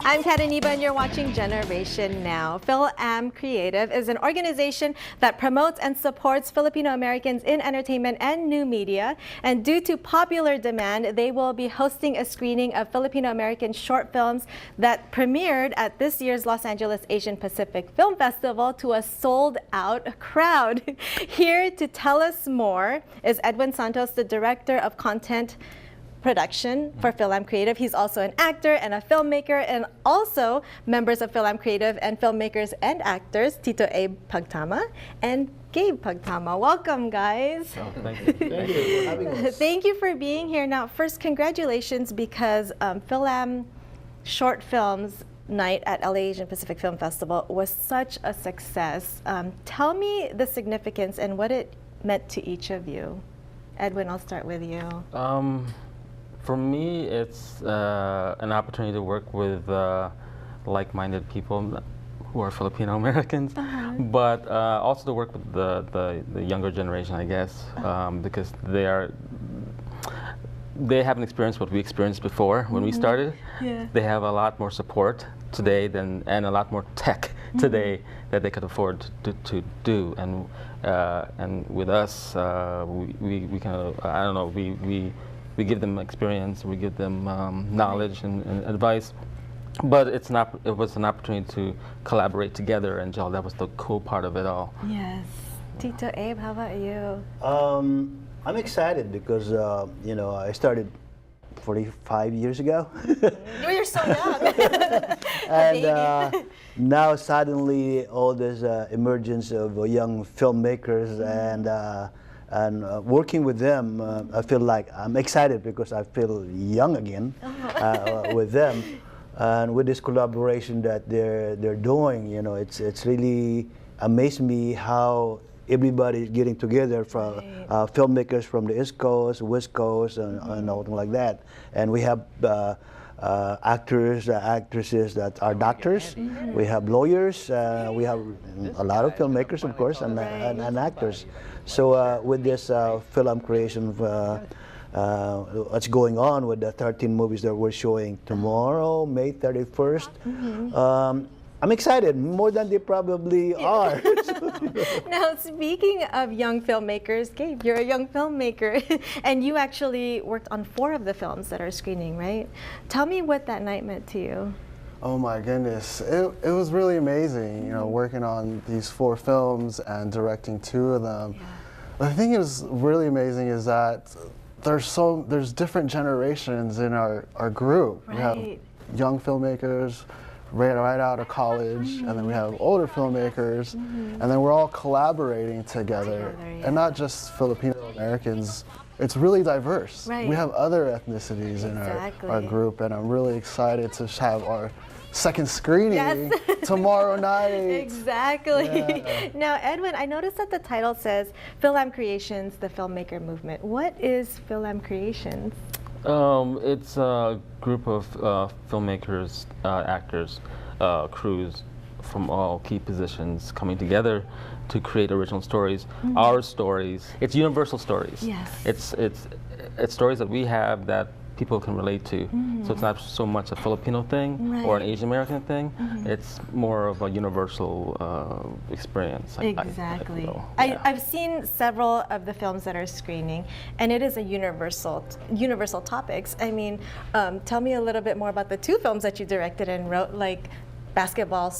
I'm Iniba and you're watching Generation Now. FilAm Creative is an organization that promotes and supports Filipino Americans in entertainment and new media. And due to popular demand, they will be hosting a screening of Filipino American short films that premiered at this year's Los Angeles Asian Pacific Film Festival to a sold-out crowd. Here to tell us more is Edwin Santos, the Director of Content Production for FilAm Creative. He's also an actor and a filmmaker, and also members of FilAm Creative and Filmmakers and actors, Tito Abe Pagtama and Gabe Pagtama. Welcome, guys. Oh, thank you. Thank you for having us. Thank you for being here. Now, first, congratulations, because FilAm Short Films Night at LA Asian Pacific Film Festival was such a success. Tell me the significance and what it meant to each of you. Edwin, I'll start with you. For me, it's an opportunity to work with like-minded people who are Filipino Americans, but also to work with the younger generation, I guess, because they haven't experienced what we experienced before when we started. Yeah. They have a lot more support today and a lot more tech today that they could afford to do, and with us, we kind of, I don't know, we give them experience, we give them knowledge and advice, but it was an opportunity to collaborate together and gel. That was the cool part of it all. Yes. Tito Abe, how about you? I'm excited because, you know, I started 45 years ago. You're so young. And now suddenly all this emergence of young filmmakers and working with them, I feel like I'm excited because I feel young again with them, and with this collaboration that they're doing. You know, it's really amazed me how everybody is getting together from filmmakers from the East Coast, West Coast, and all like that. And we have actors, actresses that are doctors. We have lawyers. We have a lot of filmmakers, of course, and actors. So with this FilAm Creation, what's going on with the 13 movies that we're showing tomorrow, May 31st, I'm excited, more than they probably are. Now, speaking of young filmmakers, Gabe, you're a young filmmaker, and you actually worked on 4 of the films that are screening, right? Tell me what that night meant to you. Oh my goodness, it was really amazing, you know, working on these 4 films and directing 2 of them. Yeah. The thing is really amazing is that there's different generations in our group. Right. We have young filmmakers right out of college, and then we have older filmmakers, and then we're all collaborating together. And not just Filipino Americans, it's really diverse. Right. We have other ethnicities in our group, and I'm really excited to have our second screening tomorrow night. Exactly. Yeah. Now, Edwin, I noticed that the title says FilAm Creations, the Filmmaker Movement. What is FilAm Creations? It's a group of filmmakers, actors, crews from all key positions coming together to create original stories, our stories. It's universal stories. Yes. It's stories that we have that people can relate to. So it's not so much a Filipino thing or an Asian American thing. It's more of a universal experience. Exactly. I've seen several of the films that are screening, and it is a universal topics. I mean, tell me a little bit more about the 2 films that you directed and wrote, like Basketball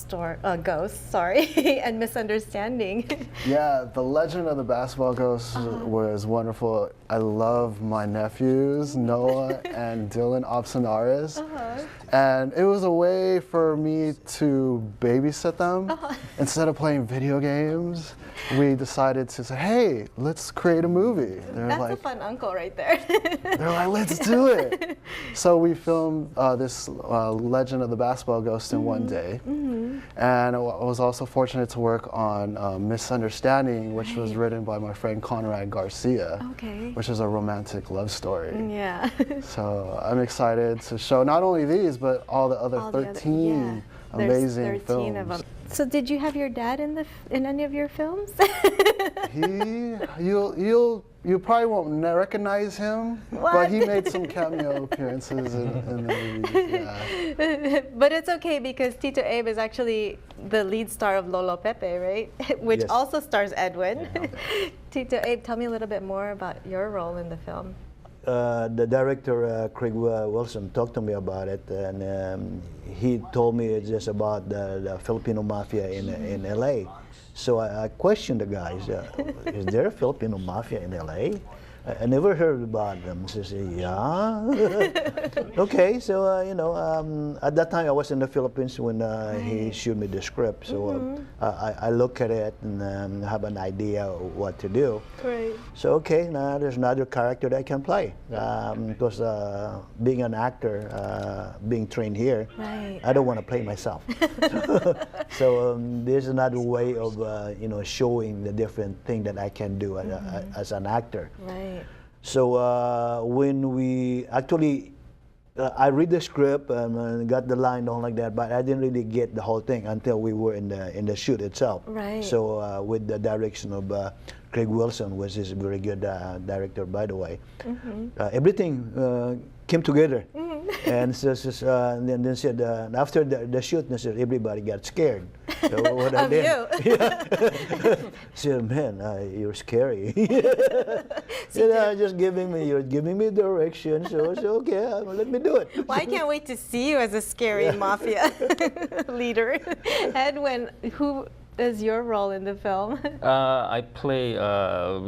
Ghost, and Misunderstanding. Yeah, The Legend of the Basketball Ghost was wonderful. I love my nephews, Noah and Dylan Obsonaris. And it was a way for me to babysit them. Instead of playing video games, we decided to say, hey, let's create a movie. That's like, a fun uncle right there. They're like, let's do it. So we filmed this Legend of the Basketball Ghost in one day. And I was also fortunate to work on Misunderstanding, which was written by my friend Conrad Garcia, which is a romantic love story. Yeah. So I'm excited to show not only these, but all the other 13 amazing films. Of them. So did you have your dad in any of your films? You probably won't recognize him, What? but he made some cameo appearances in the movies. Yeah. But it's okay because Tito Abe is actually the lead star of Lolo Pepe, right? Which Yes. also stars Edwin. Tito Abe, tell me a little bit more about your role in the film. The director, Craig Wilson, talked to me about it, and he told me it's just about the Filipino mafia in LA. So I questioned the guys, is there a Filipino mafia in LA? I never heard about them. So I said, yeah. Okay, so at that time I was in the Philippines when he showed me the script. So I look at it and have an idea of what to do. Right. So okay, now there's another character that I can play. Because being an actor, being trained here, Right. I don't want to play myself. So there's another way of showing the different thing that I can do as an actor. Right. So when we actually, I read the script and got the line, all like that, but I didn't really get the whole thing until we were in the shoot itself. Right. So with the direction of Craig Wilson, which is a very good director, by the way, everything came together. And so, and then said after the shoot, they said everybody got scared. So what I Of did, you. said, man, you're scary. Just you're giving me direction. So I said, okay, let me do it. Well, I can't wait to see you as a scary mafia leader. Edwin, who is your role in the film? I play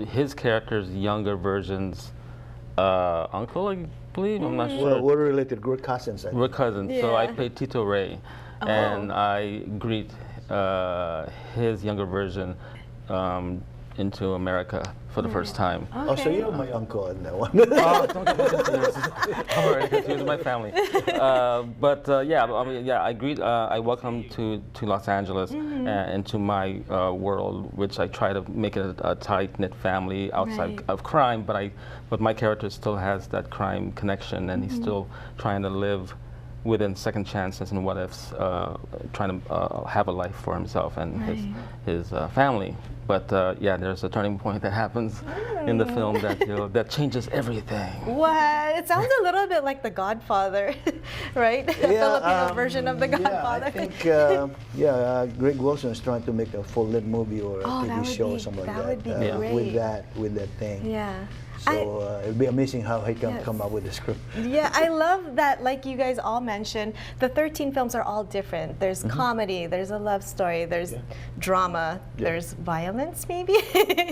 his character's younger version's uncle, I believe. I'm not sure. We're related. We're cousins. I think. We're cousins. So I Yeah. play Tito Ray, and I greet his younger version into America for the first time. Oh, so you're my uncle in that one. Oh, don't get me confused. Don't worry, because he was my family. I welcome to Los Angeles into my world, which I try to make it a tight-knit family outside Right. of crime, but my character still has that crime connection, and he's still trying to live within second chances and what ifs, trying to have a life for himself and his family. But there's a turning point that happens in the film that changes everything. What? It sounds a little bit like The Godfather, right? The Filipino version of The Godfather. I think, Greg Wilson is trying to make a full-length movie or a TV show or something like that. That would be great. With that thing. Yeah. So it'd be amazing how he can come up with the script. Yeah, I love that, like you guys all mentioned, the 13 films are all different. There's comedy, there's a love story, there's drama, there's violence maybe,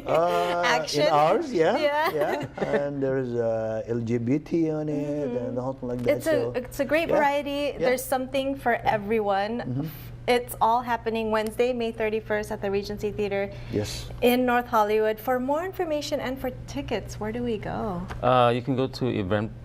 action. In ours, Yeah. And there's LGBT on it and something like that. It's a great variety. There's something for everyone. It's all happening Wednesday, May 31st at the Regency Theater Yes. in North Hollywood. For more information and for tickets, where do we go? You can go to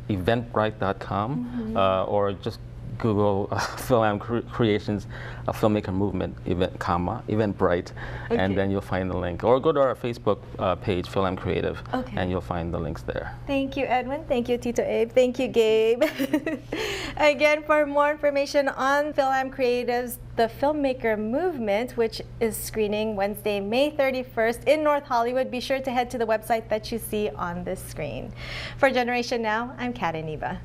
eventbrite.com or just Google FilAm Creations, Filmmaker Movement, Eventbrite, and then you'll find the link. Or go to our Facebook page, FilAm Creative, and you'll find the links there. Thank you, Edwin. Thank you, Tito Abe. Thank you, Gabe. Again, for more information on FilAm Creative's The Filmmaker Movement, which is screening Wednesday, May 31st in North Hollywood, be sure to head to the website that you see on this screen. For Generation Now, I'm Kat Iniba.